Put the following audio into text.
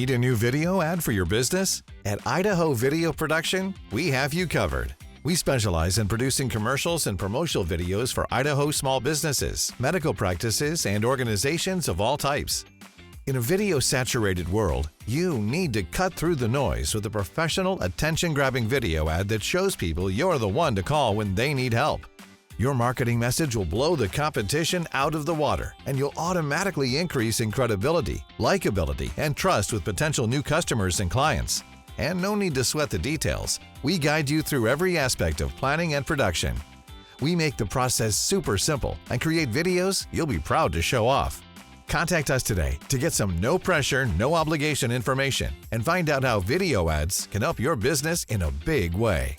Need a new video ad for your business? At Idaho Video Production, we have you covered. We specialize in producing commercials and promotional videos for Idaho small businesses, medical practices, and organizations of all types. In a video-saturated world, you need to cut through the noise with a professional, attention-grabbing video ad that shows people you're the one to call when they need help. Your marketing message will blow the competition out of the water, and you'll automatically increase in credibility, likability, and trust with potential new customers and clients. And no need to sweat the details. We guide you through every aspect of planning and production. We make the process super simple and create videos you'll be proud to show off. Contact us today to get some no-pressure, no-obligation information and find out how video ads can help your business in a big way.